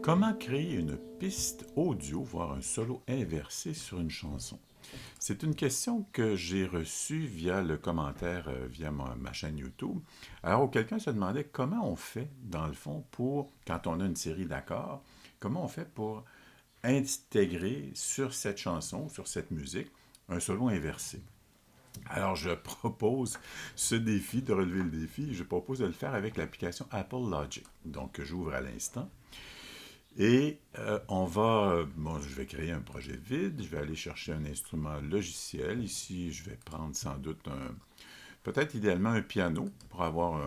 Comment créer une piste audio, voire un solo inversé sur une chanson? C'est une question que j'ai reçue via le commentaire, via ma chaîne YouTube. Alors, où quelqu'un se demandait comment on fait, dans le fond, pour, quand on a une série d'accords, comment on fait pour intégrer sur cette chanson, sur cette musique, un solo inversé. Alors, je propose ce défi, de relever le défi, je propose de le faire avec l'application Apple Logic, donc que j'ouvre à l'instant. Et je vais créer un projet vide, je vais aller chercher un instrument logiciel. Ici, je vais prendre sans doute peut-être idéalement un piano pour avoir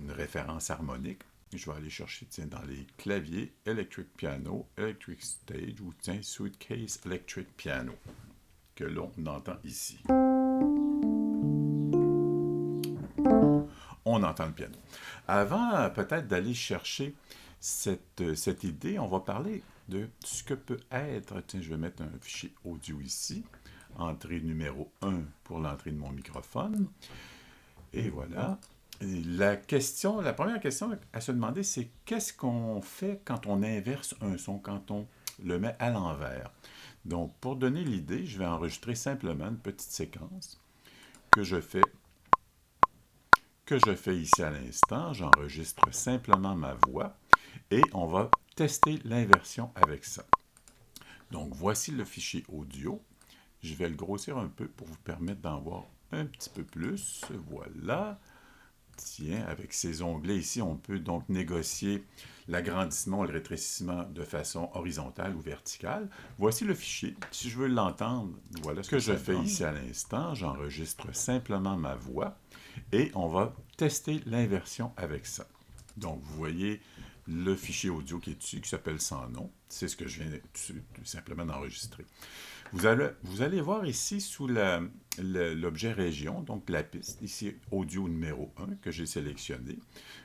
une référence harmonique. Je vais aller chercher, tiens, dans les claviers, Electric Piano, Electric Stage ou, tiens, Suitcase Electric Piano, que l'on entend ici. On entend le piano. Avant peut-être d'aller chercher cette idée, on va parler de ce que peut être, tiens, je vais mettre un fichier audio ici, entrée numéro 1 pour l'entrée de mon microphone, et voilà. Et la première question à se demander, c'est qu'est-ce qu'on fait quand on inverse un son, quand on le met à l'envers. Donc, pour donner l'idée, je vais enregistrer simplement une petite séquence que je fais ici à l'instant. J'enregistre simplement ma voix et on va tester l'inversion avec ça. Donc, voici le fichier audio. Je vais le grossir un peu pour vous permettre d'en voir un petit peu plus. Voilà. Tiens, avec ces onglets ici, on peut donc négocier l'agrandissement et le rétrécissement de façon horizontale ou verticale. Voici le fichier. Si je veux l'entendre, voilà ce que je fais ici à l'instant. J'enregistre simplement ma voix et on va tester l'inversion avec ça. Donc, vous voyez le fichier audio qui est dessus, qui s'appelle Sans nom. C'est ce que je viens tout simplement d'enregistrer. Vous allez voir ici sous l'objet région, donc la piste, ici audio numéro 1 que j'ai sélectionné.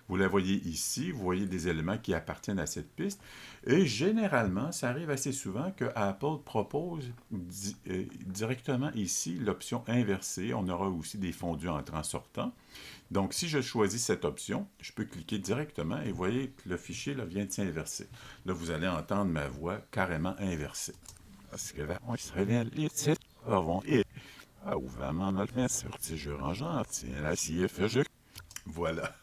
Vous la voyez ici, vous voyez des éléments qui appartiennent à cette piste. Et généralement, ça arrive assez souvent que Apple propose directement ici l'option inversée. On aura aussi des fondus entrant-sortant. Donc, si je choisis cette option, je peux cliquer directement et vous voyez que le fichier là, vient de s'inverser. Là, vous allez entendre ma voix carrément inversée. Parce que on serait les titres avant et ou vraiment mal fait sortir je range tiens la je voilà.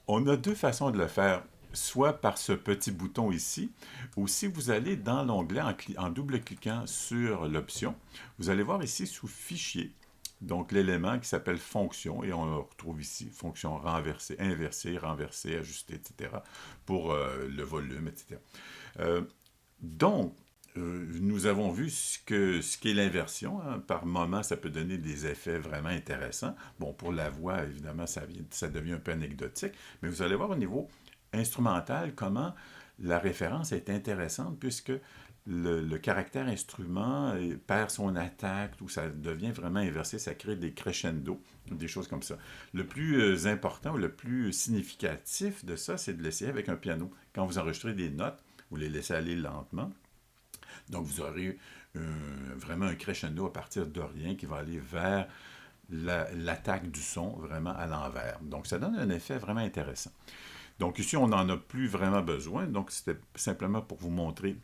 On a deux façons de le faire, soit par ce petit bouton ici, ou si vous allez dans l'onglet en double-cliquant sur l'option, vous allez voir ici sous Fichier, donc l'élément qui s'appelle Fonction, et on le retrouve ici, fonction renverser, inverser, renverser, ajuster, etc., pour le volume, etc. Donc, nous avons vu ce qu'est l'inversion. Hein. Par moment, ça peut donner des effets vraiment intéressants. Bon, pour la voix, évidemment, ça devient un peu anecdotique, mais vous allez voir au niveau instrumental comment la référence est intéressante puisque le caractère instrument perd son attaque, ou ça devient vraiment inversé, ça crée des crescendo, des choses comme ça. Le plus important ou le plus significatif de ça, c'est de l'essayer avec un piano. Quand vous enregistrez des notes, vous les laissez aller lentement. Donc, vous aurez vraiment un crescendo à partir de rien qui va aller vers l'attaque du son vraiment à l'envers. Donc, ça donne un effet vraiment intéressant. Donc, ici, on n'en a plus vraiment besoin. Donc, c'était simplement pour vous montrer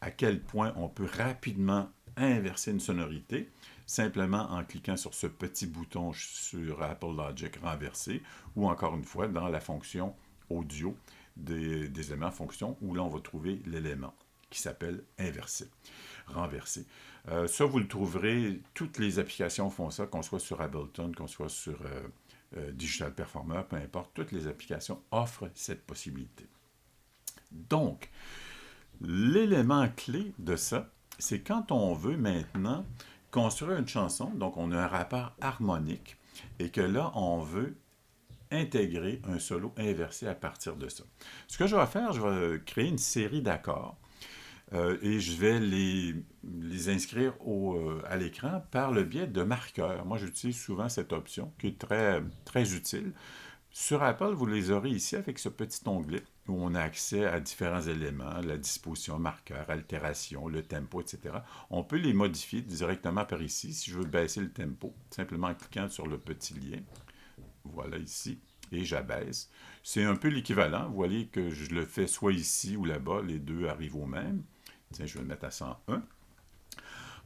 à quel point on peut rapidement inverser une sonorité simplement en cliquant sur ce petit bouton sur Apple Logic renversé ou encore une fois dans la fonction audio des éléments fonction où là on va trouver l'élément qui s'appelle inverser, renverser. Ça, vous le trouverez, toutes les applications font ça, qu'on soit sur Ableton, qu'on soit sur Digital Performer, peu importe, toutes les applications offrent cette possibilité. Donc, l'élément clé de ça, c'est quand on veut maintenant construire une chanson, donc on a un rapport harmonique, et que là, on veut intégrer un solo inversé à partir de ça. Ce que je vais faire, je vais créer une série d'accords et je vais les inscrire à l'écran par le biais de marqueurs. Moi, j'utilise souvent cette option qui est très, très utile. Sur Apple, vous les aurez ici avec ce petit onglet où on a accès à différents éléments, la disposition, marqueur, altération, le tempo, etc. On peut les modifier directement par ici. Si je veux baisser le tempo, simplement en cliquant sur le petit lien. Voilà ici. et j'abaisse. C'est un peu l'équivalent. Vous voyez que je le fais soit ici ou là-bas, les deux arrivent au même. Tiens, je vais le mettre à 101.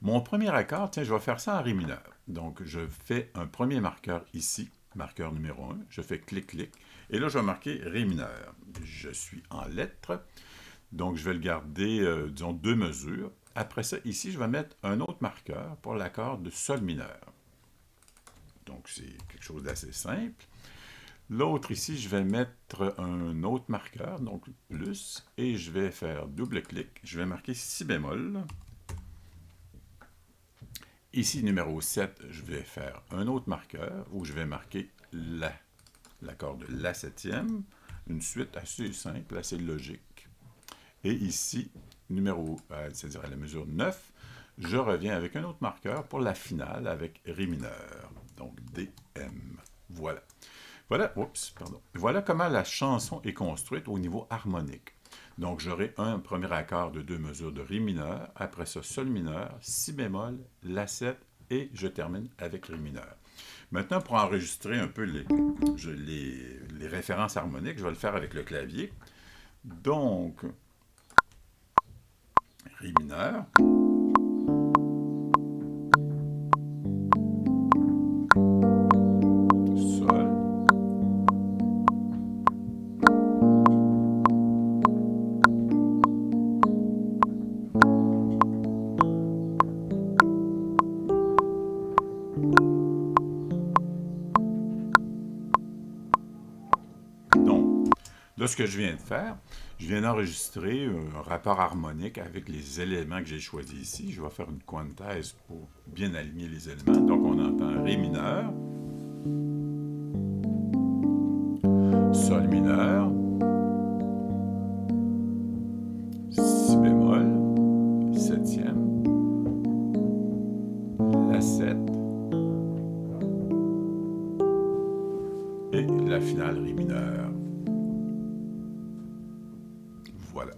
Mon premier accord, tiens, je vais faire ça en Ré mineur. Donc, je fais un premier marqueur ici, marqueur numéro 1. Je fais clic-clic. Et là, je vais marquer Ré mineur. Je suis en lettres. Donc, je vais le garder, disons, 2 mesures. Après ça, ici, je vais mettre un autre marqueur pour l'accord de Sol mineur. Donc, c'est quelque chose d'assez simple. L'autre ici, je vais mettre un autre marqueur, donc plus, et je vais faire double clic. Je vais marquer Si bémol. Ici, numéro 7, je vais faire un autre marqueur où je vais marquer l'accord de La septième. Une suite assez simple, assez logique. Et ici, c'est-à-dire à la mesure 9, je reviens avec un autre marqueur pour la finale avec Ré mineur. Donc DM. Voilà. Voilà comment la chanson est construite au niveau harmonique. Donc, j'aurai un premier accord de 2 mesures de Ré mineur, après ça Sol mineur, Si bémol, La7 et je termine avec Ré mineur. Maintenant, pour enregistrer un peu les références harmoniques, je vais le faire avec le clavier. Donc, Ré mineur. Sol. Donc, là, ce que je viens de faire, je viens d'enregistrer un rapport harmonique avec les éléments que j'ai choisis ici. Je vais faire une quantise pour bien aligner les éléments. Donc, on entend Ré mineur, Sol mineur, Si bémol, septième, La7 et la finale Ré mineur. Voilà.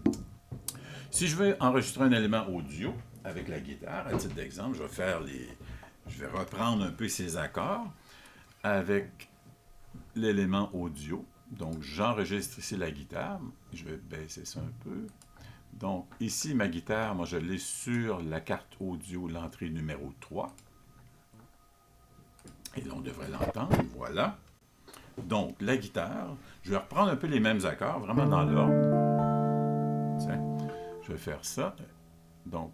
Si je veux enregistrer un élément audio avec la guitare, à titre d'exemple, je vais reprendre un peu ces accords avec l'élément audio. Donc, j'enregistre ici la guitare. Je vais baisser ça un peu. Donc, ici, ma guitare, moi, je l'ai sur la carte audio, l'entrée numéro 3. Et là, on devrait l'entendre. Voilà. Donc, la guitare, je vais reprendre un peu les mêmes accords, vraiment dans l'ordre. Tiens, je vais faire ça. Donc,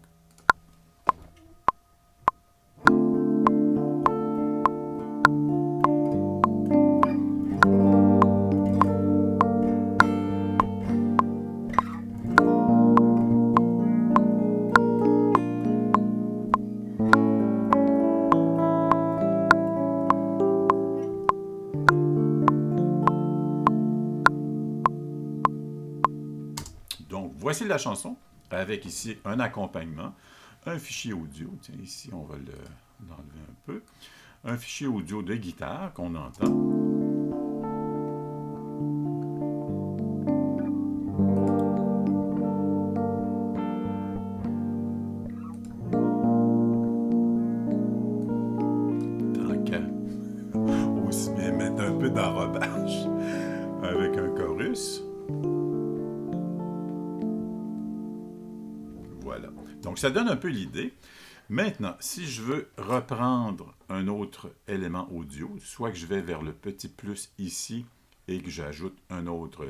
voici la chanson, avec ici un accompagnement, un fichier audio. Tiens, ici, on va l'enlever un peu. Un fichier audio de guitare qu'on entend. Tant qu'à aussi bien mettre un peu d'enrobage avec un chorus. Voilà. Donc, ça donne un peu l'idée. Maintenant, si je veux reprendre un autre élément audio, soit que je vais vers le petit plus ici et que j'ajoute un autre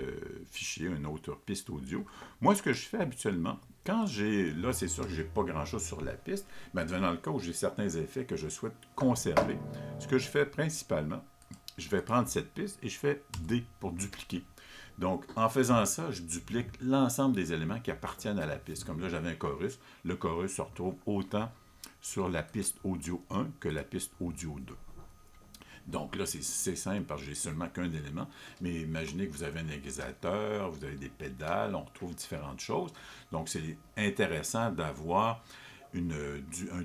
fichier, une autre piste audio, moi, ce que je fais habituellement, là, c'est sûr que je n'ai pas grand-chose sur la piste, mais dans le cas où j'ai certains effets que je souhaite conserver, ce que je fais principalement, je vais prendre cette piste et je fais D pour dupliquer. Donc, en faisant ça, je duplique l'ensemble des éléments qui appartiennent à la piste. Comme là, j'avais un chorus. Le chorus se retrouve autant sur la piste audio 1 que la piste audio 2. Donc là, c'est simple parce que j'ai seulement qu'un élément. Mais imaginez que vous avez un égalisateur, vous avez des pédales, on retrouve différentes choses. Donc, c'est intéressant d'avoir une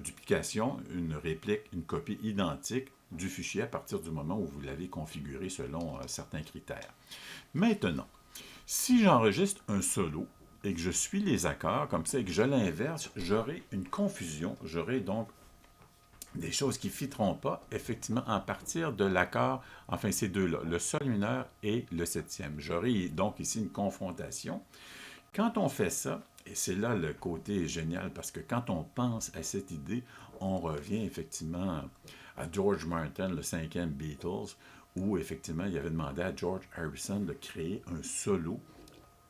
duplication, une réplique, une copie identique du fichier à partir du moment où vous l'avez configuré selon certains critères. Maintenant, si j'enregistre un solo et que je suis les accords comme ça et que je l'inverse, j'aurai une confusion. J'aurai donc des choses qui ne fiteront pas, effectivement, à partir de l'accord, enfin ces deux-là, le sol mineur et le septième. J'aurai donc ici une confrontation. Quand on fait ça, et c'est là le côté génial, parce que quand on pense à cette idée, on revient effectivement à George Martin, le cinquième Beatles, où effectivement il avait demandé à George Harrison de créer un solo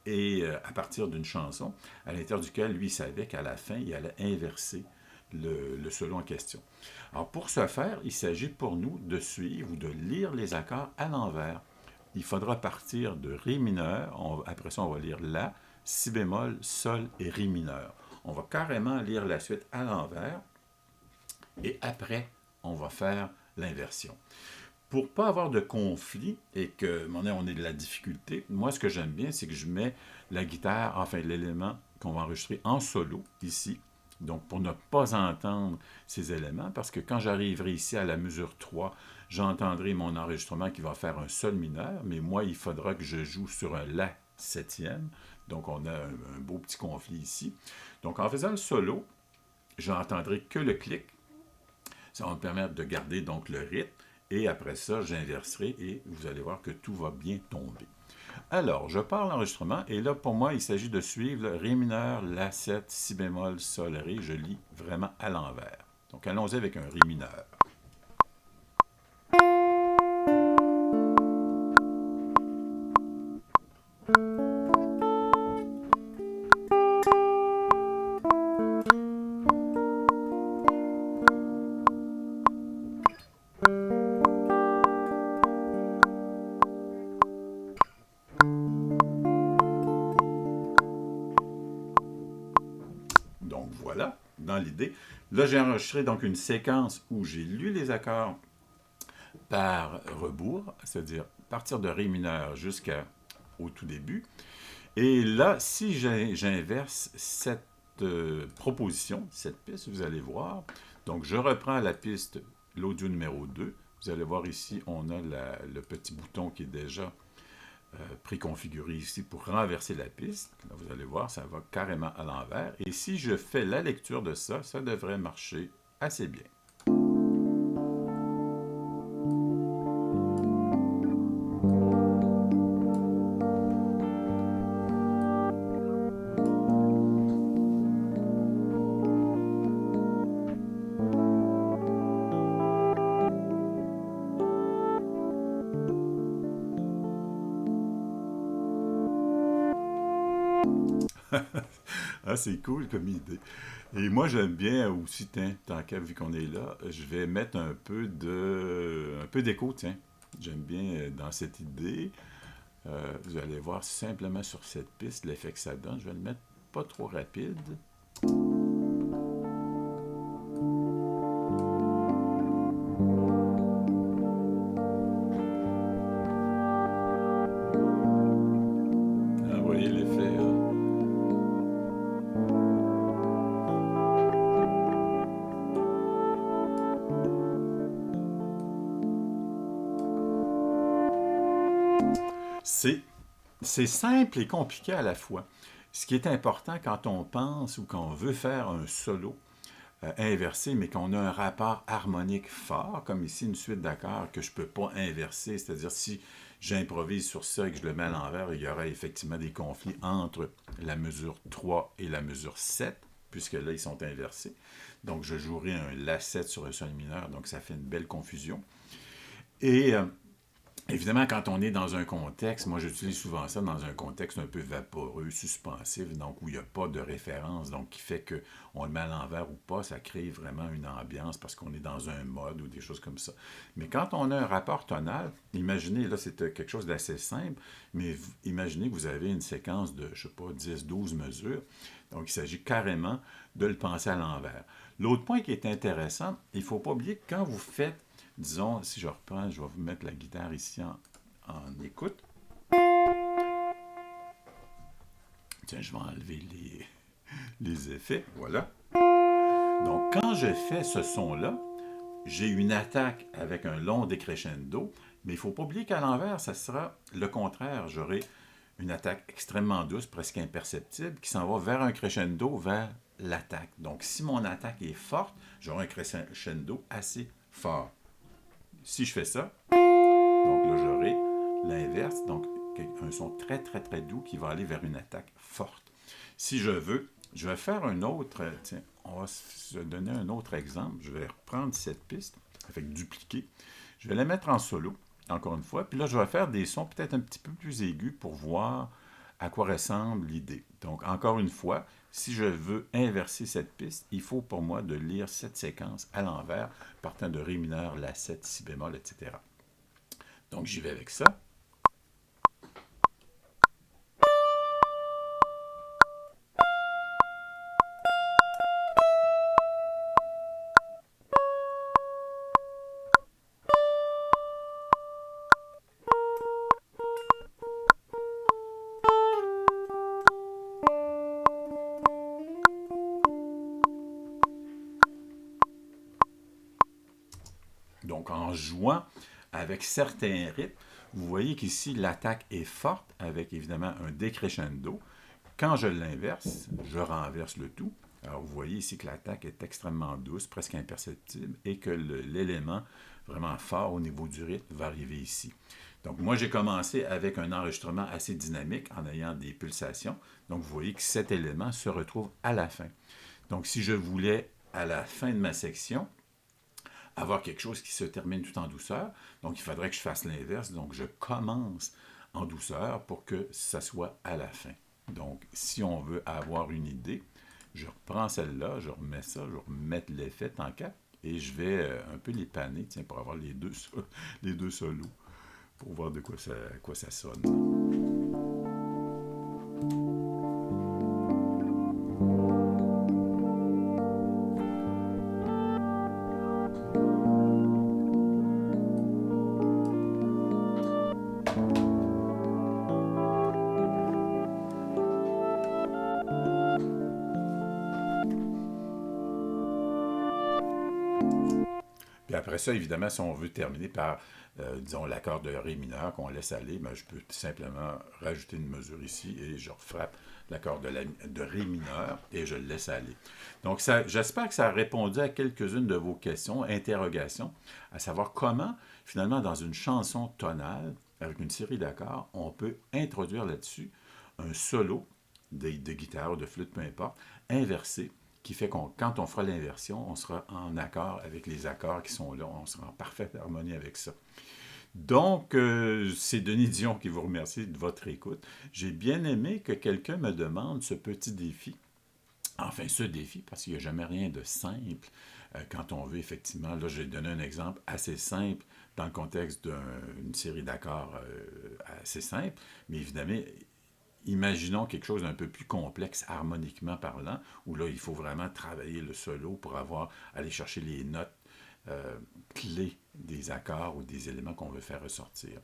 et à partir d'une chanson, à l'intérieur duquel lui savait qu'à la fin, il allait inverser le solo en question. Alors pour ce faire, il s'agit pour nous de suivre ou de lire les accords à l'envers. Il faudra partir de Ré mineur, après ça on va lire La, Si bémol, Sol et Ré mineur. On va carrément lire la suite à l'envers et après on va faire l'inversion. Pour ne pas avoir de conflit et que on ait de la difficulté, moi ce que j'aime bien, c'est que je mets la guitare, enfin l'élément qu'on va enregistrer en solo ici. Donc pour ne pas entendre ces éléments, parce que quand j'arriverai ici à la mesure 3, j'entendrai mon enregistrement qui va faire un sol mineur, mais moi il faudra que je joue sur un La septième. Donc on a un beau petit conflit ici. Donc en faisant le solo, j'entendrai que le clic. Ça va me permettre de garder donc le rythme. Et après ça, j'inverserai et vous allez voir que tout va bien tomber. Alors, je pars l'enregistrement et là, pour moi, il s'agit de suivre le Ré mineur, La 7, Si bémol, Sol, Ré. Je lis vraiment à l'envers. Donc, allons-y avec un Ré mineur. Donc, voilà, dans l'idée. Là, j'ai enregistré donc une séquence où j'ai lu les accords par rebours, c'est-à-dire partir de Ré mineur jusqu'au tout début. Et là, si j'inverse cette proposition, cette piste, vous allez voir. Donc, je reprends la piste, l'audio numéro 2. Vous allez voir ici, on a le petit bouton qui est déjà préconfiguré ici pour renverser la piste. Là, vous allez voir, ça va carrément à l'envers. Et si je fais la lecture de ça, ça devrait marcher assez bien. Ah, c'est cool comme idée. Et moi, j'aime bien aussi, tant qu'à, vu qu'on est là, je vais mettre un peu d'écho, tiens. J'aime bien dans cette idée. Vous allez voir simplement sur cette piste l'effet que ça donne. Je vais le mettre pas trop rapide. Ah, vous voyez l'effet. C'est simple et compliqué à la fois. Ce qui est important quand on pense ou qu'on veut faire un solo inversé, mais qu'on a un rapport harmonique fort, comme ici une suite d'accords que je ne peux pas inverser, c'est-à-dire si j'improvise sur ça et que je le mets à l'envers, il y aurait effectivement des conflits entre la mesure 3 et la mesure 7, puisque là, ils sont inversés. Donc, je jouerai un La7 sur un sol mineur, donc ça fait une belle confusion. Et évidemment, quand on est dans un contexte, moi j'utilise souvent ça dans un contexte un peu vaporeux, suspensif, donc où il n'y a pas de référence, donc qui fait qu'on le met à l'envers ou pas, ça crée vraiment une ambiance parce qu'on est dans un mode ou des choses comme ça. Mais quand on a un rapport tonal, imaginez, là c'est quelque chose d'assez simple, mais imaginez que vous avez une séquence de, je ne sais pas, 10, 12 mesures, donc il s'agit carrément de le penser à l'envers. L'autre point qui est intéressant, il ne faut pas oublier que quand vous faites disons, si je reprends, je vais vous mettre la guitare ici en écoute. Tiens, je vais enlever les effets. Voilà. Donc, quand je fais ce son-là, j'ai une attaque avec un long décrescendo, mais il ne faut pas oublier qu'à l'envers, ça sera le contraire. J'aurai une attaque extrêmement douce, presque imperceptible, qui s'en va vers un crescendo, vers l'attaque. Donc, si mon attaque est forte, j'aurai un crescendo assez fort. Si je fais ça, donc là, j'aurai l'inverse, donc un son très, très, très doux qui va aller vers une attaque forte. Si je veux, je vais faire un autre, tiens, on va se donner un autre exemple. Je vais reprendre cette piste avec dupliquer. Je vais la mettre en solo, encore une fois, puis là, je vais faire des sons peut-être un petit peu plus aigus pour voir à quoi ressemble l'idée. Donc, encore une fois, si je veux inverser cette piste, il faut pour moi de lire cette séquence à l'envers, partant de Ré mineur, La 7, Si bémol, etc. Donc, j'y vais avec ça. Donc, en jouant avec certains rythmes, vous voyez qu'ici, l'attaque est forte avec évidemment un décrescendo. Quand je l'inverse, je renverse le tout. Alors, vous voyez ici que l'attaque est extrêmement douce, presque imperceptible, et que l'élément vraiment fort au niveau du rythme va arriver ici. Donc, moi, j'ai commencé avec un enregistrement assez dynamique en ayant des pulsations. Donc, vous voyez que cet élément se retrouve à la fin. Donc, si je voulais, à la fin de ma section, avoir quelque chose qui se termine tout en douceur. Donc, il faudrait que je fasse l'inverse. Donc, je commence en douceur pour que ça soit à la fin. Donc, si on veut avoir une idée, je reprends celle-là, je remets ça, je remets l'effet tant qu'à, et je vais un peu les panner, tiens, pour avoir les deux solos, pour voir de quoi ça sonne. Puis après ça, évidemment, si on veut terminer par, disons, l'accord de Ré mineur qu'on laisse aller, ben, je peux tout simplement rajouter une mesure ici et je refrappe l'accord de Ré mineur et je le laisse aller. Donc, j'espère que ça a répondu à quelques-unes de vos questions, interrogations, à savoir comment, finalement, dans une chanson tonale, avec une série d'accords, on peut introduire là-dessus un solo de guitare ou de flûte, peu importe, inversé, qui fait que quand on fera l'inversion, on sera en accord avec les accords qui sont là, on sera en parfaite harmonie avec ça. Donc, c'est Denis Dion qui vous remercie de votre écoute. J'ai bien aimé que quelqu'un me demande ce petit défi. Enfin, ce défi, parce qu'il n'y a jamais rien de simple quand on veut effectivement. Là, j'ai donné un exemple assez simple dans le contexte d'une série d'accords assez simple, mais évidemment, imaginons quelque chose d'un peu plus complexe harmoniquement parlant, où là, il faut vraiment travailler le solo pour aller chercher les notes clés des accords ou des éléments qu'on veut faire ressortir.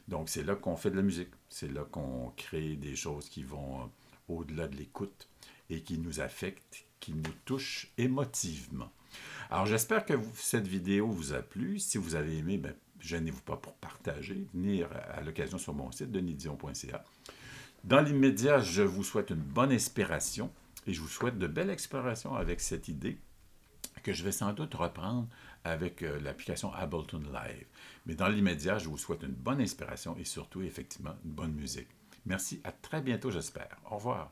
Donc, c'est là qu'on fait de la musique. C'est là qu'on crée des choses qui vont au-delà de l'écoute et qui nous affectent, qui nous touchent émotivement. Alors, j'espère que cette vidéo vous a plu. Si vous avez aimé, ben, gênez-vous pas pour partager. Venir à l'occasion sur mon site, denisdion.ca. Dans l'immédiat, je vous souhaite une bonne inspiration et je vous souhaite de belles explorations avec cette idée que je vais sans doute reprendre avec l'application Ableton Live. Mais dans l'immédiat, je vous souhaite une bonne inspiration et surtout, effectivement, une bonne musique. Merci, à très bientôt, j'espère. Au revoir.